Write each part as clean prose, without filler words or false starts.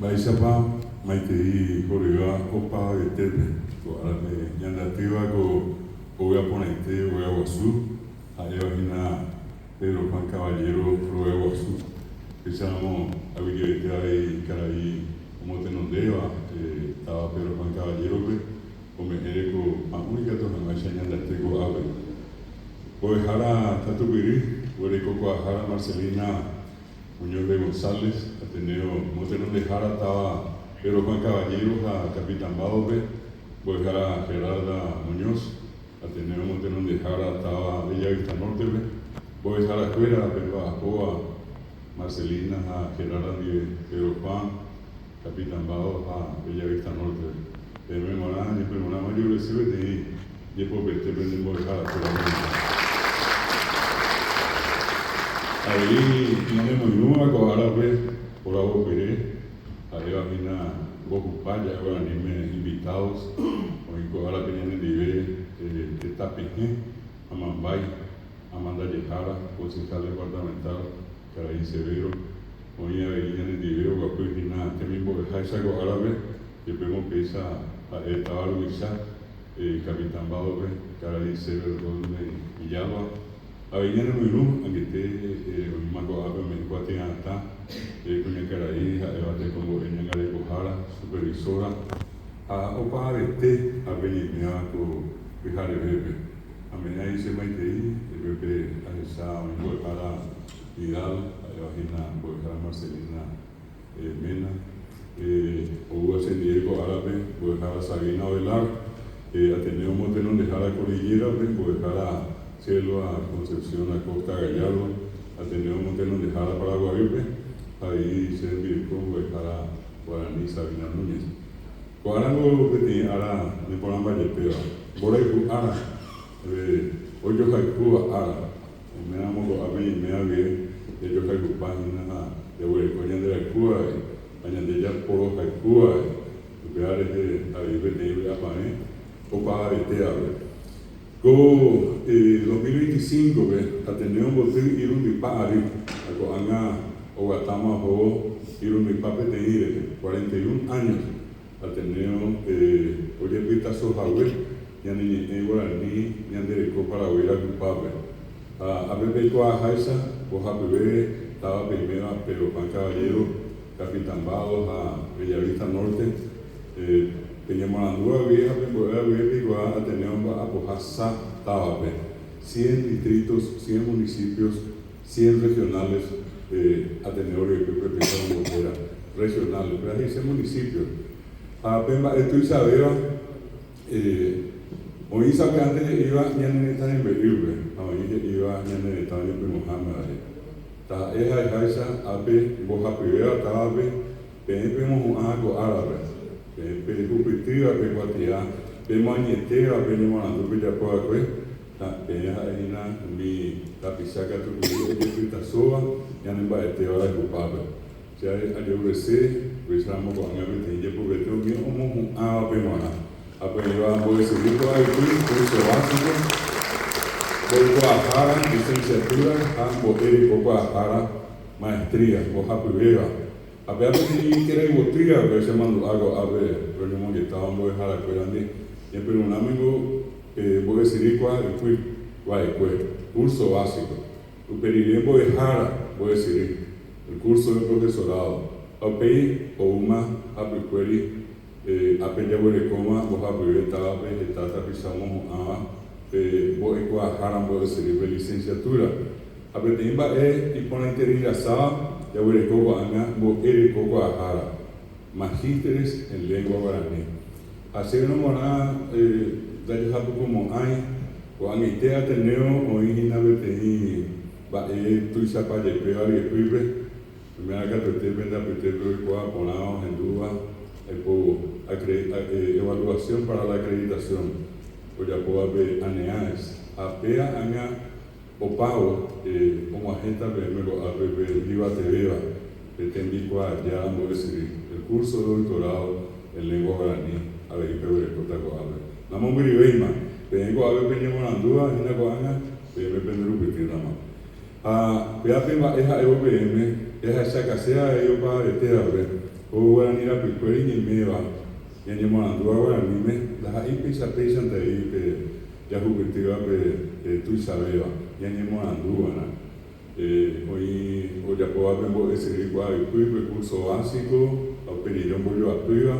Baisapa, Maitei, Corea, Opa, Etepe, Coarame, Yandativa, Oga Ponaite, Oga Guazú, Ayavina, Pedro Juan Caballero, Oga Guazú. Pensamos, había y Caraí, como te nos deba, estaba Pedro Juan Caballero, como Ereco, a única toja, más Yandateco, Ave. Oejara, Tatupiri, Oreco, Coajara, Marcelina, Muñoz de González, Ateneo, Montenón de Jara estaba Pedro Juan Caballero, a Capitán Badope, Boejara Gerarda Muñoz, Ateneo Montenón de Jara estaba Bella Vista Norte, Boejara Cuera, Pedro Ajoa, Marcelina, a Gerarda Pedro Juan, Capitán Badope, a Bella Vista Norte. Me morán, y permonaba yo recibe de Yepo Pete, Prenden Boejara, ahí tenemos una cosa por agua Pérez, ahí va a venir Bocupaya, ahora anime invitados, hoy ahora tenían el nivel de Tapijé, Amambay, Amanda Yejara, concejal departamental, Caraí Severo, hoy venían el nivel, guapo y nada, también por dejar esa cosa árabe, que vemos que esa estaba Luisa, Capitán Badope, Caraí Severo, Villalba. Avenida Nuirú, aunque esté Mago Abe, Mencuate Ata, Cuña Caraí, Debate como Eñanga de Cojara, supervisora, a Opa Arete, a Benimea, Pijare Bebe. A Menea dice Maitei, el Bebe Alesa, Boejara Vidal, Evagina, Boejara Marcelina Mena, Hugo Diego Árabe, Boejara Sabina Velar, Ateneo Montenón de Jara Cordillera, Boejara Cielo a Concepción, a Costa Gallardo, Ateneo Montenón de Jara para Guaripe, ahí se envió Boejara Guaraní Sabina Núñez. Guarango que tiene Ara, de Porán Vallepea, Boreju Ara, Oyo Jaicúa Ara, me amo a mí, me hablé de Yo Jaicu Página, de Huecoña de la Cuba, Añade ya Poro Jaicúa, Veares de Aribe de Apané, Opa Aretea, Go 2025, Ateneo Botín Irun Pari, Acoanga Ogatama Ho, Irun Pape de 41 años, Ateneo, Oye Pita Sojawe, Yani Guaraní, Yandereco para Huira Pape. A Pepe Toa Jaisa, Oja Bebé, estaba primero Pedro Juan Caballero, Capitán Bados, a Bellavista Norte, Peñamarandúa Vieja, Pemborea Vieja, Ateneo Apojasa, Tabape, 100 distritos, 100 municipios, 100 regionales, Ateneo Vieja, regionales, pero hay 100 municipios. A Pemba, esto Isabela, hoy sabe antes iba Ñaneta en Belibre, hoy iba Ñaneta en Primojama. Ta esa Jaisa, Ape, Boja Primera, Tabape, Pemmo Ago Árabe. Pejupitiva, Peguatia, Pemañetera, Peñamandu, Villapuaque, Peñaina, mi tapizaca, tu soa, Yanemba, Teora, Cupaba. Ya ayobrece, besamos con Aventina, porque tengo que un Pemana. Apenas voy a seguir con el curso básico, voy a Jara, licenciatura, Boterico, Jara, maestría, Boja Primera. A ver, si quiere botella, pero se mandó algo a ver, pero no que estaba muy jara, pero ande, y pero un amigo, voy a decir cuál fue, curso básico, el perilembo de jara, voy a decir, el curso de profesorado, API o UMA, API, API ya voy a coma, voy a pedir esta pisamos a, voy a jara, voy a decir, licenciatura, API timba y pone interirazada. Ya voy a coco anga, voy coco a jara, magísteres en lengua guaraní. Hacer una morada, de japo como hay, o anite Ateneo, o ingina betení, va tu isapa de pega y pibe, primera que te venda petero, coa, ponao, en duda, evaluación para la acreditación, o ya puedo ver aneaes, apea anga, o pago, como agente BMO APP Viva Teveva, pretendí ya vamos a decir el curso de doctorado en lengua guaraní, a ver, pero de Cotacoabe. Namo Miribeima, vengo a ver Peñamanandúa, Gina Coanga, PM Penderupitirama. A PAPEMA es a EOPM, es a esa casea de EOPA de TAB, o guarani la picueri ni meva ya ni morandua guarani me la ahí pisa ante ahí ya juguetiva tu sabeva ya ni morandua na hoy o ya puedo ver ese igual recurso básico o pedir un bollo a tuya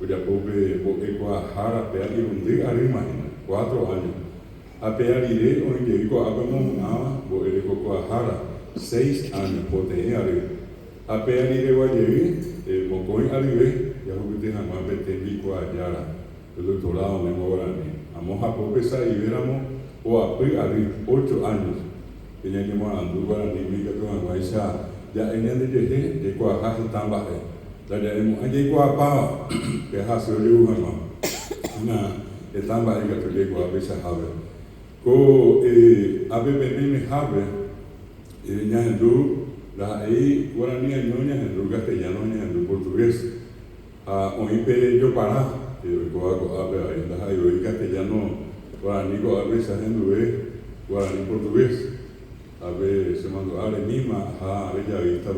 o ya puedo ver jara pear y un día imagina 4 años a pear iré o en llego a ver una o el jara 6 años por tener a pear iré o llegué mocoy arribe ya juguete jamás vete bico a yara el doctorado me morani amos a popesa y veramos o a pear 8 años que ya ni morando guarani mi que tu aguaisa ya en el de cuajaje tan baje ya hemos allí cuapa que hace el ujama una etamba que te llegó a veces a ver co me habe ya en la ahí guarani ñoña en castellano en portugués hoy pe yo para co a ver la ahí castellano guarani co a veces en guarani portugués a ver se mandó a la misma a ella vista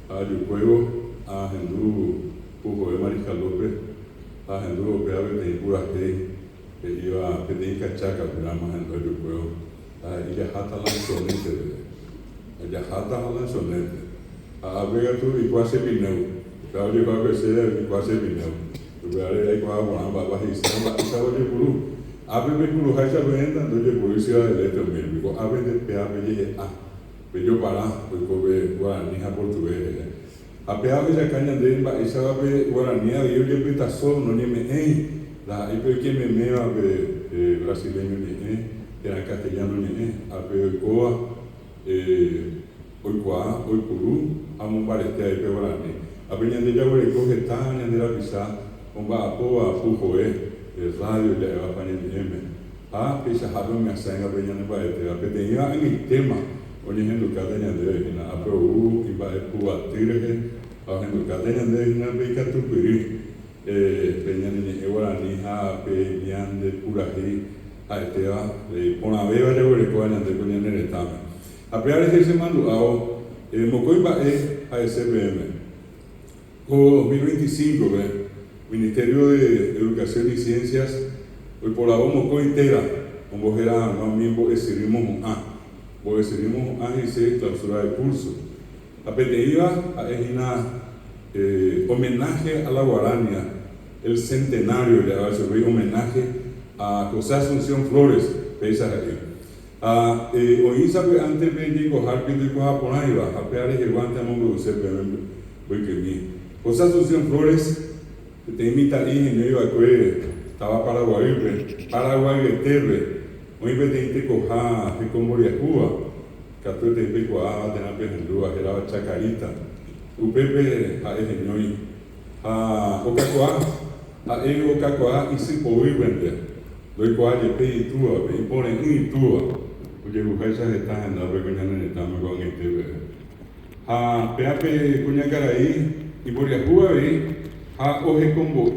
a yo juego a Hendú Pujo de Mariscal López a Hendú que a ver de pura que iba a pedir cachaca programa en yo juego a ella jata la sonete ella jata la sonete a ver tú y cuase pineu claro yo va a ser y cuase pineu tu ver ahí cuando va a estar de puru abre por los hachas vendan donde policía electromérico abre de peaje pero para pues cobre guarani a portugués a peaje ya caña de esa va guarani a yo le pita solo no ni me la y que me va brasileño ni que era castellano ni a pe coa hoy puru amo parece ahí pe guarani a peña de ya gore coge taña de la pisa on va a poa fujo el radio ya va a poner pisa hablo me hace en peña no va a tenía en el tema oye gente cadena de na apro y va a pua tire a gente cadena de na beca tu piri peña ni guarani a peña de puraji a este va por una vez ya gore coana de peña en el tama a pear ese mando a mocoy va a SBM o 2025 Ministerio de Educación y Ciencias, hoy por la mocoy entera, como era más miembro decidimos y se clausura el curso. La PTIVA es una homenaje a la Guarania, el centenario de haber servido homenaje a José Asunción Flores, hoy sabe antes de llegar a Harpin de Cojaponaiva, a pear el guante a mongo de CPM, José Asunción Flores, te imita ahí en medio de estaba Paraguay Terre, hoy te coja de Comoria Cuba, que tú te pico a tener pendúa, era chacarita, Upepe a Ejeñoy, a Ocacoa, a Ego Ocacoa y si puedo vender, doy coa de pe y túa, y ponen y túa, porque mujeres están en la pequeña en el tamo con este, a Peape Cuñacaraí y por la Cuba, ha oje combo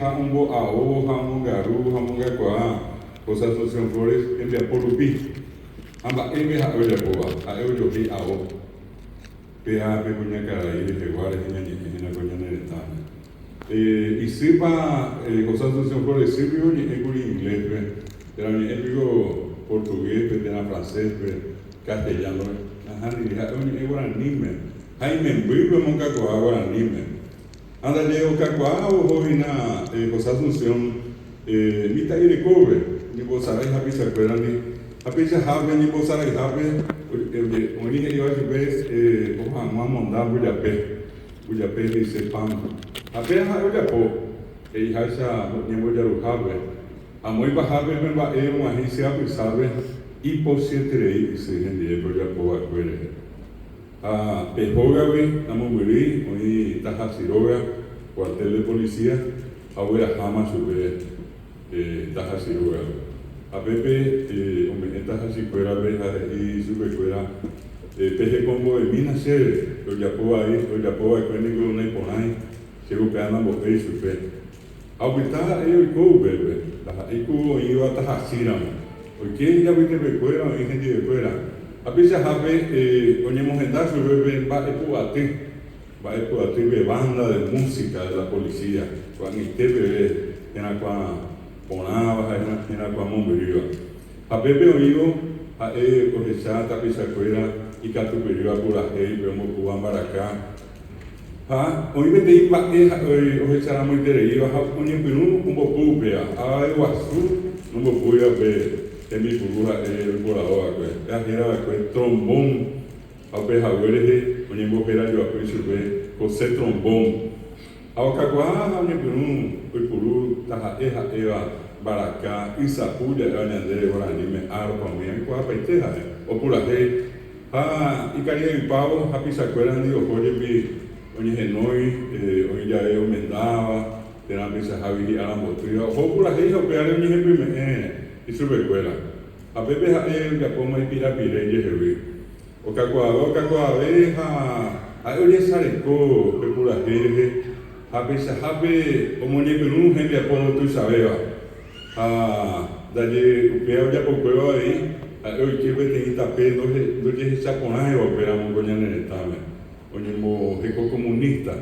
ha umbo ao ha mongaru ha mongacoa José Asunción Flores envia por upi amba ha oya coa a eu pi ao pea pe Cuñacaraí de Guares en la coña de Estado y sirva José Asunción Flores sirvió ni inglés pero ni épico portugués pero francés castellano ni guaraní Jaime Mbrigo mongacoa guaraní anda leo Cacoa o Jovina José Asunción mita ire cobre ni bozara happy se acuerdan ni happy se habe ni bozara habe oni que iba a ver o Juan Mondá Buyape dice pam apenas ha oya po e haisa ni voy a habe a muy bajar me va una agencia sabe y por siete y se gente voy a po acuerde a Pejogawe, Namumuri, hoy Tajasiroga, cuartel de policía, ahora jamás sube Tajasiroga. A Pepe, hombre, Tajasicuera, y sube fuera, Peje Combo de Minas Gerais, Oyapoa ahí, Oyapoa, Cuénico, Naiponai, se golpean ambos y sube. Ahorita ellos bebe, la Iku iba a Tajasiram, porque ya viste de fuera, hay gente de fuera. A veces habe oñemos en dar su bebé va a puate va a poder banda de música de la policía, cuando esté en la cual ponaba, en la cual momberiva. A Pepe oído, a él, cosechar, tapizacuera, y catuperiva por la gente, pero como Cuban Baracá. Hoy me te iba a echar a muy tereíba, a un impirú, un bocupea, a Iguazú, un bocuya, en mi puruja, el volador, a gira, trombón, a pejagueres, un embopera, yo a Cuichube, José Trombón, a Ocacuá, un impirú, un purú, taja, eva, Baracá, Isapuya, a Ñandere, Guaranime, Arpa, Mian, Cuapaiteja, o Purajé, y Caria y Pavo, a Pisacuera, digo, oye, Oye, Genoi, hoy ya he aumentaba, tenían piezas Javi a la motriz, o por la gente, o pegar en mi jefe, y su recuela. A Pepe Jael, que pongo y pirapire, y jefe. O cacuabeja, a oye sareco, que por la gente, a pesar Javi, o moñe con un gente, a pongo tu sabeba. Dalle, upea ya por cueva ahí, a hoy que vete y tapé, no es chaponaje, o operamos con en el estame. Oñemo eco comunista,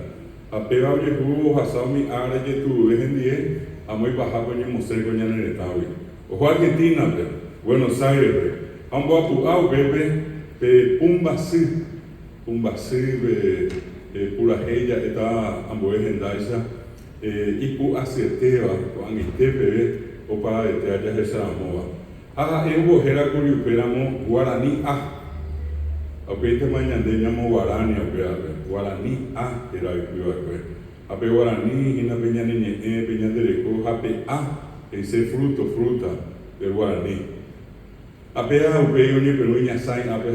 a pega oye jugo, hasao mi área que tu dejen die, a muy baja oñemo ser coña en el estado. Ojo Argentina, Buenos Aires, ambo a pu au pe pumbasi, pura ella está ambo ejendaisa, y pu acerteva, con estepe, o para este haya esa moa. En bojera curiuperamo guaraní Apeite mañana llamo Guarani, Guarani era el Ape Guarani, y la peña niña, peña de reco, Ape ese fruta del Guarani. Ape Ape, oye, pero niña sain, Ape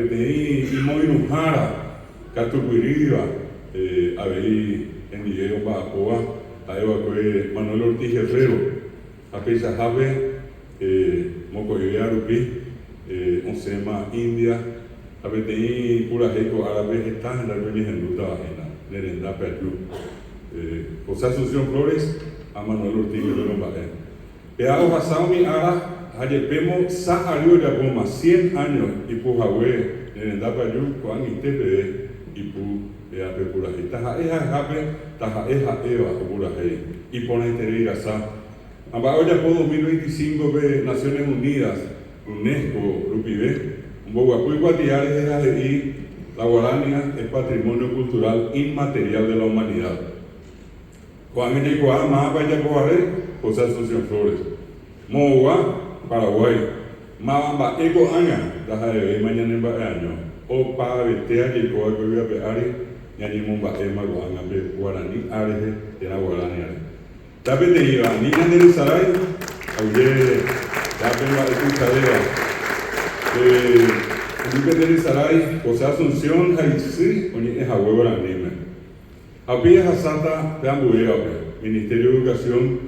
te y muy nujara, Catupiriva, Ape en Miguel Bacoa, Ape Manuel Ortiz Herrero, Ape Sajabe, Mocoyoya Rupi, Onsema India, a veces pura jeco árabe está en la reunión en Luta Bajena, Nerenda Perú. José Asunción Flores, a Manuel Ortiz de Lombajén. Peao Hasaumi Ara, Hayepemo Sahario de Goma, 100 años, y Pujahue, Nerenda Perú, Juan y Tepe, y Pu, Eape Puraje. Taja Eja Jape, Taja Eja Eva, Puraje, y Pona Interigasa. Ambao ya por 2025 de Naciones Unidas, UNESCO, Rupibe, Boguapuy Guatiares y la Guarania es patrimonio cultural inmaterial de la humanidad. Juan Enecoa, Mabaya Boaré, José Asunción Flores. Mogua, Paraguay. Mabamba Eco Aña, Taja de mañana en Baeño. O para Betea y Coa Cuevia Beari, Yanimumba Ema Guaraní Areje, de la Guarania. Tape de Iba, Niña del Saray, Ayer, Tape de Cuchadera. Felipe de Saray, José Asunción, Jaisí, oye, es a huevo la anime. Había Hasata de Ambuea, Ministerio de Educación,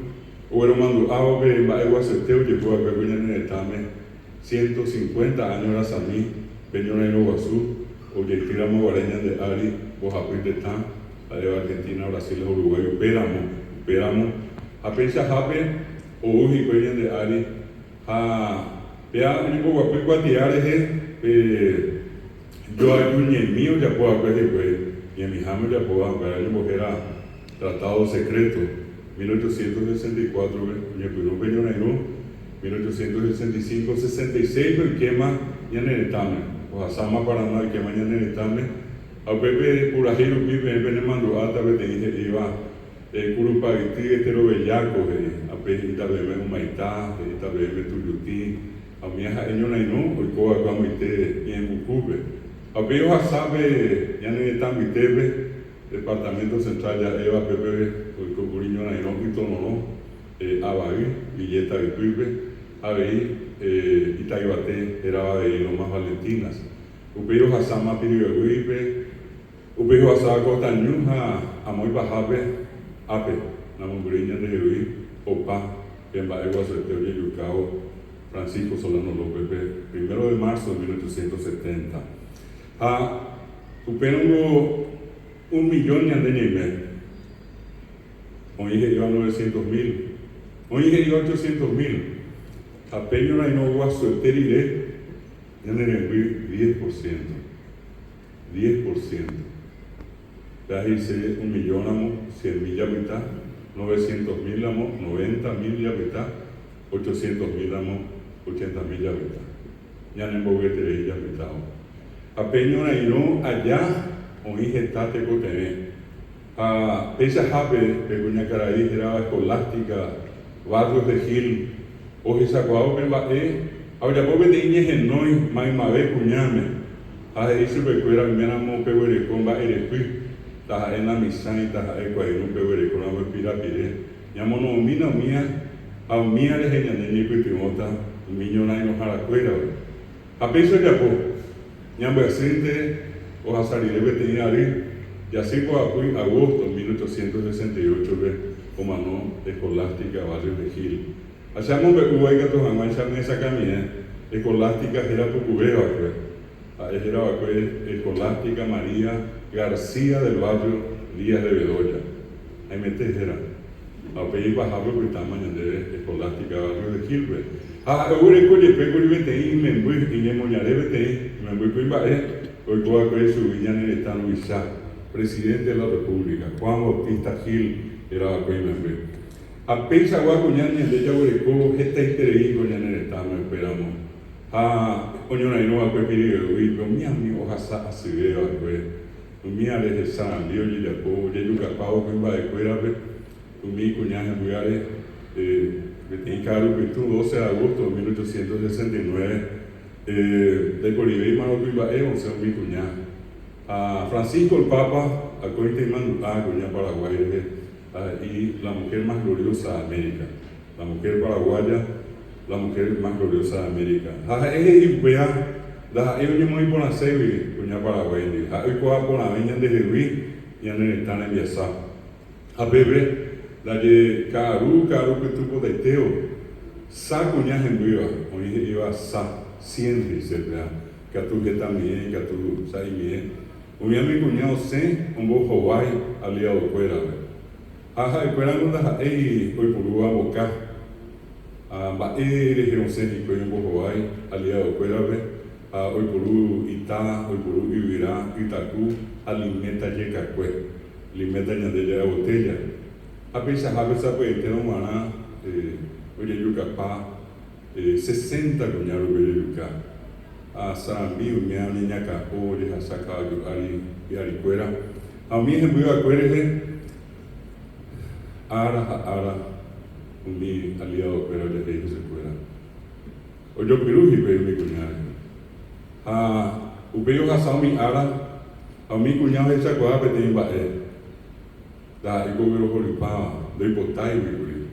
Huero Mandu Aobe, Baegua Seteo, llegó a Peguña en el Tame, 150 años la Samí, Peñona en Oguazú, Oye, Tiramo Guareña de Ari, Bojapuy de Tan, Areva Argentina, Brasil, Uruguay, Péramo, Apecha Jape, Oji, Peña de Ari, Vea, un poco guapo guatiares, yo hay un mío ya puedo hacer, y en mi jamo ya puedo hacer, yo era tratado secreto, 1864, un peñonero, 1865, 66, el quema ya en el Tame, o a Sama Paraná, el quema ya en el Tame, a Pepe Purajero, Pipe, en Mando Alta, te dije, iba, Curupagití, Estero Bellaco, a Pepe, Bebe Humaitá, Bebe Tuyutí, a mi hija ellos no, hoy coa como ite y en Bucube. A Pío sabe ya no está mi tebe, departamento central ya Eva Pepe, hoy cocuriño no y tono no, Abaí, Villeta de Tuibe, Abaí, Itaibate, era Abaí, no más Valentinas. Upío Hasama Piribeguipe, Upío Hasama Costañuja, Amoy Bajabe, Ape, la monguriña de Jeruí, Opa, en Baegua Seteo y Yucao. Francisco Solano López, 1 de marzo de 1870. Supieron 1 millón de años. Hoy lleva 900.000. Hoy lleva 800.000. Apeño la inogua suelterire, ya en el 10%. ya hice 1.100.000 habitantes, 900.000 amos, 90.000 habitantes, 800.000 amos, 80.000 habitantes. Ya no emboguete de ella habitado. Apeño na ino allá, o injetate cotené. A esa jape, que cuña caraí, era escolástica, barrios de Gil, o esa guau que va ahora vos ves de iñes en noi, mai mabe cuñame. A ese becuera, mi amo peguere con va erepi, ta en la misani, ta ecuaino peguere con la pirapire. Llamo no mina mía, a mía de genia de ni pitimota, un millón no jaracuera. A peso ya po, llamo asente, o a salir de veterinari, ya sé por agosto de 1868, como no, escolástica, barrio de Gil. Hacemos que gatos a mancha en esa camina, escolástica era Pucubeo, era escolástica María García del barrio Díaz de Bedoya. Ahí me tejera. A pedir bajado por tamaño de escolástica barrio de Gilbert. Ahora escoge pego y vete y me voy y me moñaré vete y me voy con Ibae. Hoy puedo creer su villano en el estado Luisa, presidente de la República, Juan Bautista Gil, era la cual me fue. A pesar de que de ella hueco, esta interés con el estado esperamos. A coño no va a pedir el pero mi amigo Hasa así veo pues. Mi ale de San Dios y de Povo, yo capao que va de cuera mi cuñaje en lugares que tiene caro que tú 12 de agosto de 1869 de Bolivia y Maro que iba a mi cuñaje. A Francisco el Papa, a Cointe y Mandutá, cuña Paraguay, y la mujer más gloriosa de América, la mujer paraguaya, la mujer más gloriosa de América. Ellos muy por la serie, cuña Paraguay, hoy coja por la veña de Jeruí y en el están en Biasá. A bebé, la de Caru que tuvo de Teo, sa cuña en viva, hoy iba sa, siempre se vea, que tú que también, que tú sabes bien. Un día mi cuñado se, un bojo guay, aliado fuera. Ajá, y fuera no da, hoy por Uruguay boca. Va región céntrico y un bojo guay, aliado fuera. Hoy por Itá, hoy por Ibirá, Itacú, alimenta yecacue, alimenta ñandella botella. A pesar de esa pues, te lo maná, oye, yucapá, 60 cuñados de yucapá. A Sarambi, mi niña capó, a sacar y aricuera. A mí me voy a acuerdo ara, mi aliado fuera de que se fuera. O yo piruji, pero mi cuñado. Upeo a mi ara, a mi cuñado esa cosa que tiene bae. Da, y como lo colipaba, de hipotai, mi cuñado.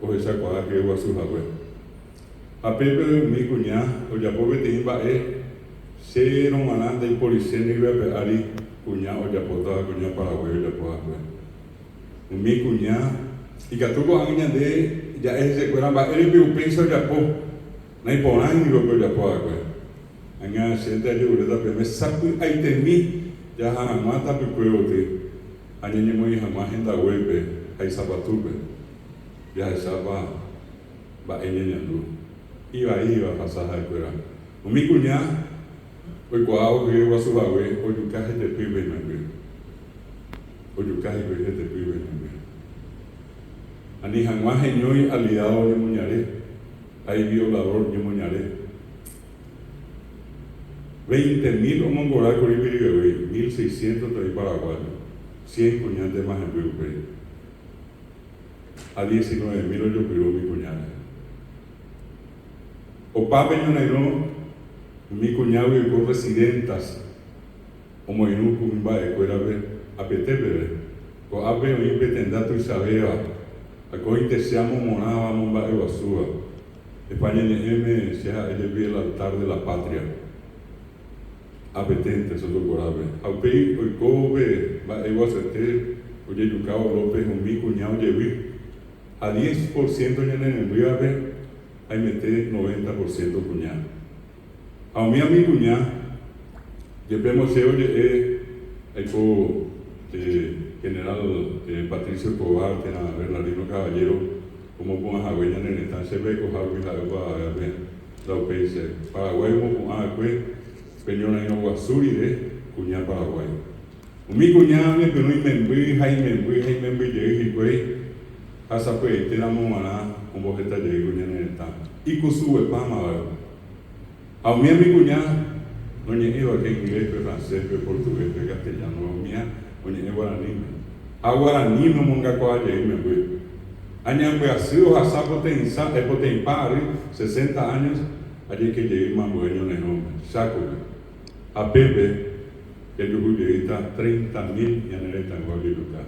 O esa cosa que va a su jabue. A Pepe mi cuñada, o ya pobre te iba se no mananda y policía ni iba a pegar y cuñada o ya potaba cuñada Paraguay ya pueda pues. Mi cuñada, y que tú con alguien de ya es se cueran va, él me pienso ya po, no hay por ahí ni lo que ya pueda pues. Aña siente yo le da me saco ahí te mi, ya jamás ta picueo te, aña ni muy jamás en la web, ahí zapatupe, ya esa va en el iba a pasar a cuera. Mi cuñada, hoy cuau que iba a su bague, hoy un caje de pibe en el hoy un caje de pibe en el ani jamás en aliado de muñaré, hay violador de muñaré. 20.000 o mongolar con el 1.600 de Paraguay, 100 cuñadas más en Perú. A 19.000 yo pido mi cuñada. O pape no mi cuñado y con residentas como en un cumba de cuera a petepe o ape o impetendato y sabea a cointe seamos monaba momba de basura España NM sea el altar de la patria apetente eso lo corabe a pei o cobe va ego acerté oye Yucao López un mi cuñado lleví a 10% en el envío ahí mete 90% cuñado. A mi cuñado, yo vemos que oye, general Patricio Tobar, que era Bernardino Caballero, como con las agüeñas en el estancia de Cojarvi, la UPS, Paraguay, como con agüe, Peñona y Guasuri de cuñado Paraguay. Mi cuñado me pone me llegué y hasta pues te damos una como que está llegando en el tan y con su pama a mi cuñado no llegó que inglés francés portugués castellano mía oye guaraní no monga coa me voy año Brasil hasta potenciar pare 60 años allí que llegué más bueno en el nombre saco a Pepe que yo jugué 30.000 y en el tango de Lucas.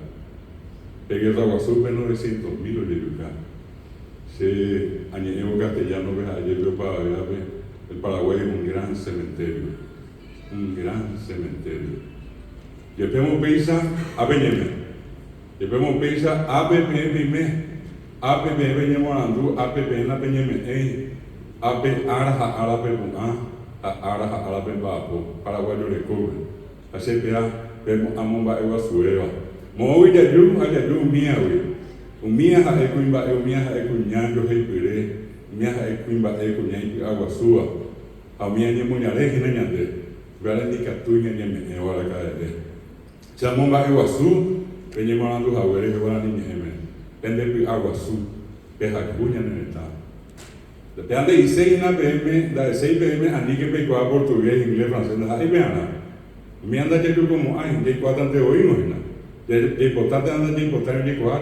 Pegué el Aguazú, 900.000 de Lucas. Se añadió castellano, ayer veo para el Paraguay es un gran cementerio. Un gran cementerio. Llevemos pizza a Beñeme. Llevemos pizza a Beñeme. A Beñeme Morandú, a Beñeme Beñeme. A Beñeme Araja Árabe a Araja Árabe Bapo, Paraguayo de Cuba. Así que vemos a Momba Ewa Sueva. Mowi Yayu, Ayayu, Miawi. Umia ha Equimba, Umia ha Equinyanjo, Hepire, Mia ha Equimba, Equinyanjo, Agua Sua. A Mia Yamunare, Hinayande. Valenti Catuña, Yame, Ewa Caede. Chamomba Ewa Su, Peñemorando, Hawere, Ewanani, Yeme. Pendepi Agua Su, Pejacuña en el Estado. De ande 6 PM, da 6 PM, Anique Pecoa, portugués, inglés, francés, ahí vean. Me anda yo como, de 4 de oímos, de importante anda de importante de 4.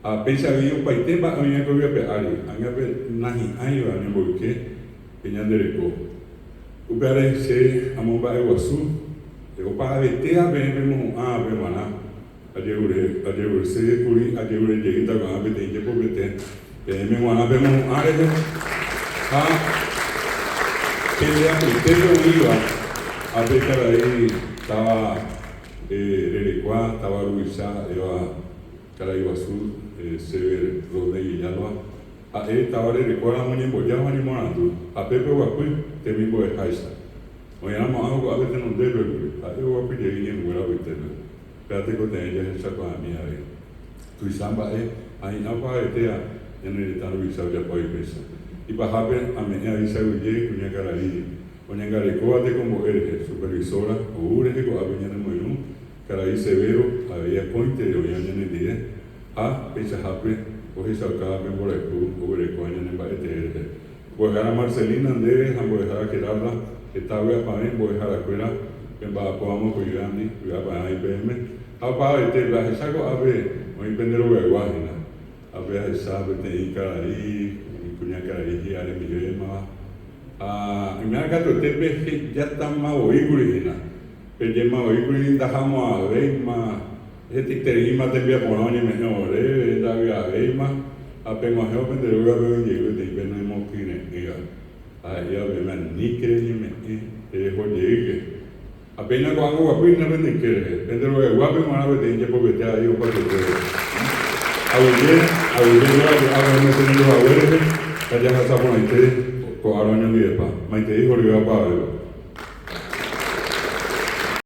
A pesar de un país, a mí me voy a pegar, a mí me nahi ayo, a mí me voy a peñar de reco. Upare se amomba e wasu, e opa avete a vemos a vemana, a jeure se curi, a jeure lleguita con a vete, y pobete, me wana vemos a rete, a que le apetece viva. A pesar de ahí estaba Rerecuá, estaba Luisa, Eva Caraiguazú, Sever Rodney Villalba. A él estaba Rerecuá, la muñeca, ya van y morando. A Pepe Guapuy, te mismo de Jaisa. Oye, no hago a veces no debe, a él Guapuy llegué en Muera Viterno. Espérate que te ella es saco a mí a ver. Tu samba ahí no va a estar en el estado de Luisa, ya puede pensar. Y para saber, a mí a Isa Guille, cuña Caraí. Oñangarecoa de como eres supervisora, o Ureco, a Beñana Moyún, Caraí Severo, a Bella Pointe, de Oñana en el día, a Pechajape, o Jesacá, Memborecu, Ureco, Añana en Baete, pues a Marcelina Andrés, a Bodejar a Gerarda, estaba a Panem, Bodejar a Cuera, en Bapoamo, Cuidandi, Cuidaba a IPM, a Paete, la Jesaco, a ver, o Impendero Guaguajina, a ver a Jesabe, Teí Caraí, Cuña Caraí, Are Millema. Me ha gato tepe ya está más oígurina, pero ya más oígurina dejamos a ver más, este terima te envía por año mejor, da a ver más, apenas yo me debo ver llego de ver no hemos que ir ahí a ver más ni que ni me dejo llegue, apenas cuando guapo no ven ni que, pero lo guapo más a ver de porque te ha ido para que a ver me tengo a ver, ya está por ahí. Ko aroño di depa, mai te dijo riba pa